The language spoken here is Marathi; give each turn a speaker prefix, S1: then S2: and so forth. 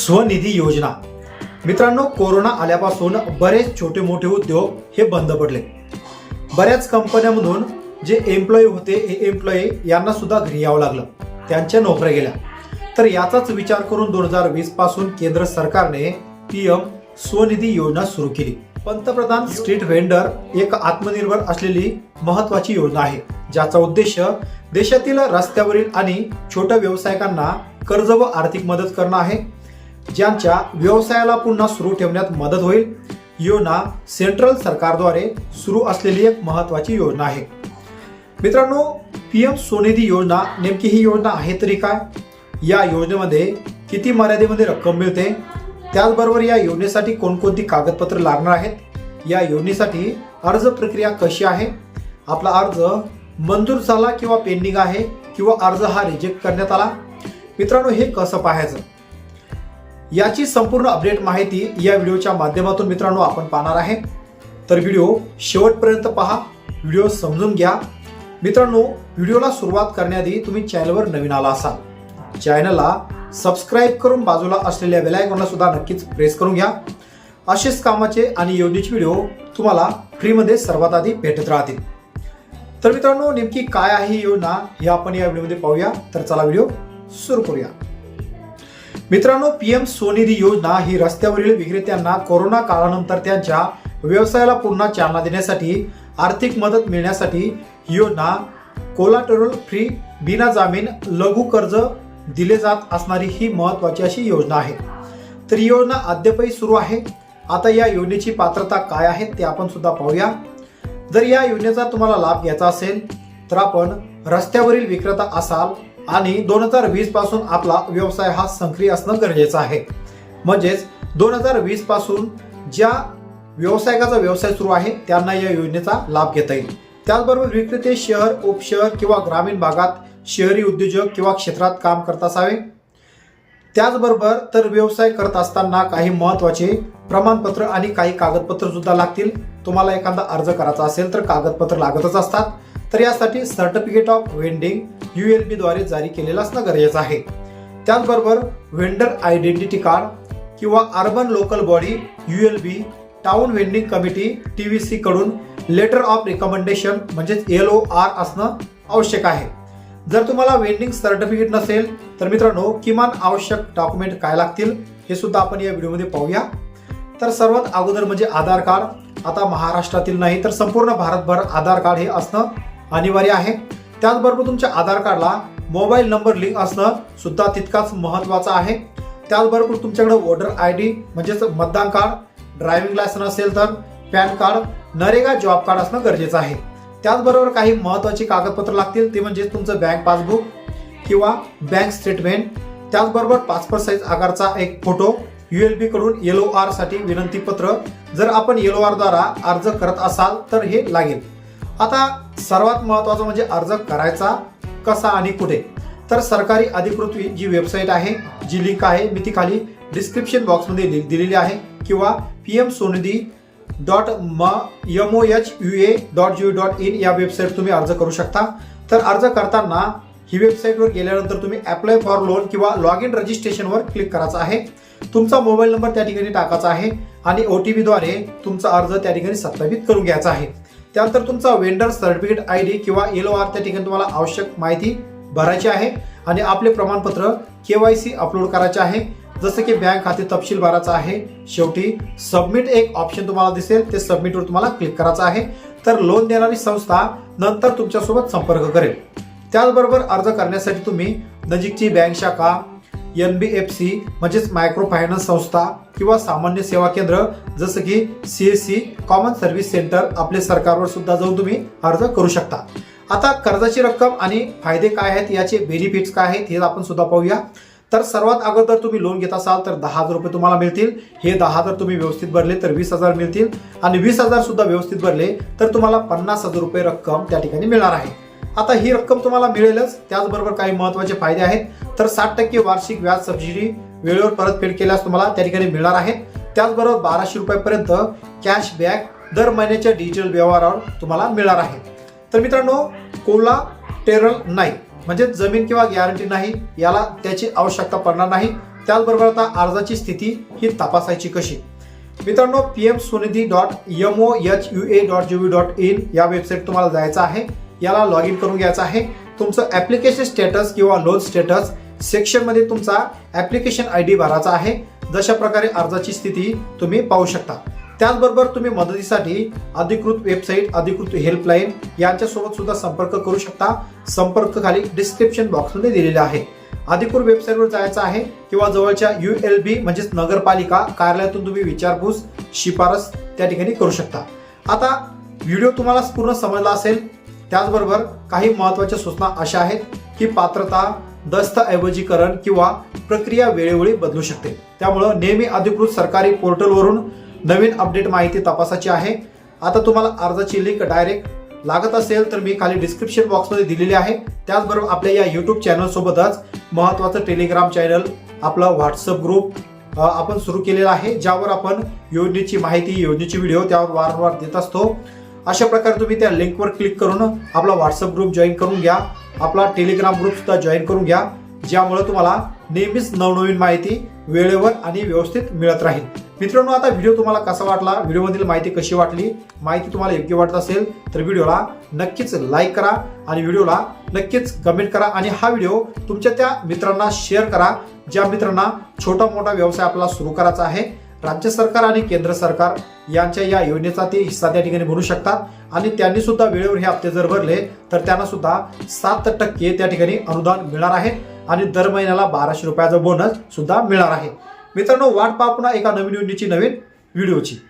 S1: स्वनिधी योजना। मित्रांनो, कोरोना आल्यापासून बरेच छोटे मोठे उद्योग हे बंद पडले। बऱ्याच कंपन्यांमधून जे एम्प्लॉई होते हे एम्प्लॉई यांना सुद्धा घरी यावं लागलं, त्यांच्या नोकऱ्या गेल्या। तर याचाच विचार करून 2020 पासून केंद्र सरकारने पीएम स्वनिधी योजना सुरू केली। पंतप्रधान स्ट्रीट व्हेंडर एक आत्मनिर्भर असलेली महत्वाची योजना आहे, ज्याचा उद्देश देशातील रस्त्यावरील आणि छोट्या व्यावसायिकांना कर्ज व आर्थिक मदत करणं आहे, ज्यांच्या व्यवसायाला पुन्हा सुरू ठेवण्यात मदत होईल। योजना सेंट्रल सरकारद्वारे सुरू असलेली एक महत्वाची योजना आहे। मित्रांनो, पीएम स्वनिधी योजना नेमकी ही योजना आहे तरी काय? या योजनेमध्ये किती मर्यादेमध्ये रक्कम मिळते? त्याचबरोबर या योजनेसाठी कोणकोणती कागदपत्र लागणार आहेत? या योजनेसाठी अर्ज प्रक्रिया कशी आहे? आपला अर्ज मंजूर झाला किंवा पेंडिंग आहे किंवा अर्ज हा रिजेक्ट करण्यात आला? मित्रांनो, हे कसं पाहायचं? याची संपूर्ण अपडेट माहिती या व्हिडिओच्या माध्यमातून मित्रांनो आपण पाहणार आहे। तर व्हिडिओ शेवटपर्यंत पहा, व्हिडिओ समजून घ्या। मित्रांनो, व्हिडिओला सुरुवात करण्याआधी तुम्ही चॅनलवर नवीन आला असाल, चॅनलला सबस्क्राईब करून बाजूला असलेल्या बेल आयकॉनला सुद्धा नक्कीच प्रेस करून घ्या। असेच कामाचे आणि योजनेचे व्हिडिओ तुम्हाला फ्रीमध्ये सर्वात आधी भेटत राहतील। तर मित्रांनो, नेमकी काय आहे ही योजना हे आपण या व्हिडिओमध्ये पाहूया। तर चला व्हिडिओ सुरू करूया। मित्रांनो, पीएम स्वनिधी योजना ही रस्त्यावरील विक्रेत्यांना कोरोना काळानंतर त्यांच्या व्यवसायाला पुन्हा चालना देण्यासाठी आर्थिक मदत मिळण्यासाठी ही योजना कोलाटरल फ्री बिना जामीन लघु कर्ज दिले जात असणारी ही महत्वाची अशी योजना आहे। तर ही योजना अद्यापही सुरू आहे। आता या योजनेची पात्रता काय आहे ते आपण सुद्धा पाहूया। जर या योजनेचा तुम्हाला लाभ घ्यायचा असेल तर आपण रस्त्यावरील विक्रेता असाल आणि 2020 पासून आपला व्यवसाय हा सक्रिय असणं गरजेचं आहे। म्हणजेच 2020 पासून ज्या व्यावसायिकाचा व्यवसाय सुरू आहे त्यांना या योजनेचा लाभ घेता येईल। त्याचबरोबर विक्रेते शहर, उपशहर किंवा ग्रामीण भागात शहरी उद्योजक किंवा क्षेत्रात काम करत असावे। त्याचबरोबर तर व्यवसाय करत असताना काही महत्वाचे प्रमाणपत्र आणि काही कागदपत्र सुद्धा लागतील। तुम्हाला एखादा अर्ज करायचा असेल तर कागदपत्र लागतच असतात। तर यासाठी सर्टिफिकेट ऑफ वेंडिंग ULB द्वारे जारी केलेलं असणं गरजेचं आहे। त्याचबरोबर वेंडर आयडेंटिटी कार्ड किंवा urban local body ULB, town vending committee TVC कडून लेटर ऑफ रिकमेंडेशन म्हणजेच LOR असणं आवश्यक आहे। जर तुम्हाला वेंडिंग सर्टिफिकेट नसेल तर मित्रांनो, किमान आवश्यक डॉक्युमेंट काय लागतील हे सुद्धा आपण या व्हिडिओमध्ये पाहूया। तर सर्वात अगोदर म्हणजे आधार कार्ड। आता महाराष्ट्रातील नाही तर संपूर्ण भारतभर आधार कार्ड हे असणं अनिवार्य आहे। त्याचबरोबर तुमच्या आधार कार्डला मोबाईल नंबर लिंक असणं सुद्धा तितकाच महत्वाचं आहे। त्याचबरोबर तुमच्याकडे वोटर ID म्हणजेच मतदान कार्ड, ड्रायव्हिंग लायसन्स असेल तर pan card, NREGA job card असणं गरजेचं आहे। त्याचबरोबर काही महत्वाची कागदपत्र लागतील, ते म्हणजे तुमचं बँक पासबुक किंवा बँक स्टेटमेंट, त्याचबरोबर पासपोर्ट साईज आकारचा एक फोटो, ULB कडून LOR साठी विनंती पत्र जर आपण LOR द्वारा अर्ज करत असाल तर हे लागेल। आता सर्वात महत्वाचं म्हणजे अर्ज करायचा कसा आणि कुठे? तर सरकारी अधिकृत जी वेबसाईट आहे, जी लिंक आहे मी ती खाली डिस्क्रिप्शन बॉक्समध्ये दिलेली आहे, किंवा pmswanidy.mohua.gov.in या वेबसाईट तुम्ही अर्ज करू शकता। तर अर्ज करताना ही वेबसाईटवर गेल्यानंतर तुम्ही अप्लाय फॉर लोन किंवा लॉग इन रजिस्ट्रेशनवर क्लिक करायचं आहे। तुमचा मोबाईल नंबर त्या ठिकाणी टाकायचा आहे आणि OTP द्वारे तुमचा अर्ज त्या ठिकाणी सत्यापित करून घ्यायचा आहे। त्यानंतर तुमचा वेंडर सर्टिफिकेट ID किंवा LOR त्या ठिकाणी तुम्हाला आवश्यक माहिती भरायची आहे आणि आपले प्रमाणपत्र KYC अपलोड करायचे आहे, जसं की बँक खाते तपशील भरायचा आहे। शेवटी सबमिट एक ऑप्शन तुम्हाला दिसेल, ते सबमिटवर तुम्हाला क्लिक करायचं आहे। तर लोन देणारी संस्था नंतर तुमच्यासोबत संपर्क करेल। त्याचबरोबर अर्ज करण्यासाठी तुम्ही नजीकची बँक शाखा, NBFC म्हणजेच मायक्रो फायनान्स संस्था किंवा सामान्य सेवा केंद्र जसं की CSC कॉमन सर्व्हिस सेंटर आपले सरकारवर सुद्धा जाऊन तुम्ही अर्ज करू शकता। आता कर्जाची रक्कम आणि फायदे काय आहेत, याचे बेनिफिट्स काय आहेत हे आपण सुद्धा पाहूया। तर सर्वात अगोदर तुम्ही लोन घेत असाल तर 10,000 रुपये तुम्हाला मिळतील। हे 10,000 तुम्ही व्यवस्थित भरले तर 20,000 मिळतील आणि 20,000 सुद्धा व्यवस्थित भरले तर तुम्हाला 50,000 रुपये रक्कम त्या ठिकाणी मिळणार आहे। आता ही रक्कम तुम्हाला मिळेलच। त्याचबरोबर काही महत्वाचे फायदे आहेत। तर 60% वार्षिक व्याज सबसिडी वेळेवर परतफेड केल्यास तुम्हाला त्या ठिकाणी मिळणार आहे। त्याचबरोबर 1200 रुपयापर्यंत कॅशबॅक दर महिन्याच्या डिजिटल व्यवहारावर तुम्हाला मिळणार आहे। तर मित्रांनो, कोलाटेरल नाही म्हणजे जमीन किंवा गॅरंटी नाही, याला त्याची आवश्यकता पडणार नाही। त्याचबरोबर आता अर्जाची स्थिती ही तपासायची कशी. मित्रांनो, pmswanidhi.mohua.gov.in या वेबसाईट तुम्हाला जायचं आहे. याला लॉग इन करून घ्यायचं आहे. तुमचं ऍप्लिकेशन स्टेटस किंवा लोन स्टेटस सेक्शन मध्ये तुमचा ऍप्लिकेशन ID भरायचा आहे. जशा प्रकारे अर्जाची स्थिती तुम्ही पाहू शकता. त्याचबरोबर तुम्ही मदतीसाठी अधिकृत वेबसाईट, अधिकृत हेल्पलाईन यांच्यासोबत सुद्धा संपर्क करू शकता. संपर्क खाली डिस्क्रिप्शन बॉक्समध्ये दिलेला आहे. अधिकृत वेबसाईटवर जायचं आहे किंवा जवळच्या ULB म्हणजेच नगरपालिका कार्यालयातून तुम्ही विचारपूस, शिफारस त्या ठिकाणी करू शकता. आता व्हिडिओ तुम्हाला पूर्ण समजला असेल. त्याचबरोबर काही महत्त्वाच्या सूचना अशा आहेत की पात्रता, दस्तऐवजीकरण किंवा प्रक्रिया वेळोवेळी बदलू शकते. त्यामुळं नेहमी अधिकृत सरकारी पोर्टलवरून नवीन अपडेट माहिती तपासायची आहे. आता तुम्हाला अर्जाची लिंक डायरेक्ट लागत असेल तर मी खाली डिस्क्रिप्शन बॉक्समध्ये दिलेली आहे. त्याचबरोबर आपल्या या YouTube चॅनल सोबतच महत्त्वाचं टेलिग्राम चॅनल, आपला व्हॉट्सअप ग्रुप आपण सुरू केलेला आहे, ज्यावर आपण योजनेची माहिती, योजनेची व्हिडिओ त्यावर वारंवार देत असतो. अशा प्रकारे तुम्ही त्या लिंकवर क्लिक करून आपला व्हॉट्सअप ग्रुप जॉईन करून घ्या, आपला टेलिग्राम ग्रुप सुद्धा जॉईन करून घ्या, ज्यामुळे तुम्हाला नेहमीच नवनवीन माहिती वेळेवर आणि व्यवस्थित मिळत राहील. मित्रांनो, आता व्हिडिओ तुम्हाला कसा वाटला, व्हिडिओमधील माहिती कशी वाटली, माहिती तुम्हाला योग्य वाटत असेल तर व्हिडिओला नक्कीच लाईक करा आणि व्हिडिओला नक्कीच कमेंट करा आणि हा व्हिडिओ तुमच्या त्या मित्रांना शेअर करा ज्या मित्रांना छोटा मोठा व्यवसाय आपला सुरू करायचा आहे. राज्य सरकार आणि केंद्र सरकार यांच्या या योजनेचा ते हिस्सा त्या ठिकाणी भरू शकतात आणि त्यांनी सुद्धा वेळेवर हे हप्ते जर भरले तर त्यांना सुद्धा 7% त्या ठिकाणी अनुदान मिळणार आहे आणि दर महिन्याला 1200 रुपयाचा बोनस सुद्धा मिळणार आहे. मित्रांनो, वाट पहा पुन्हा एका नवीन योजनेची, नवीन व्हिडिओची.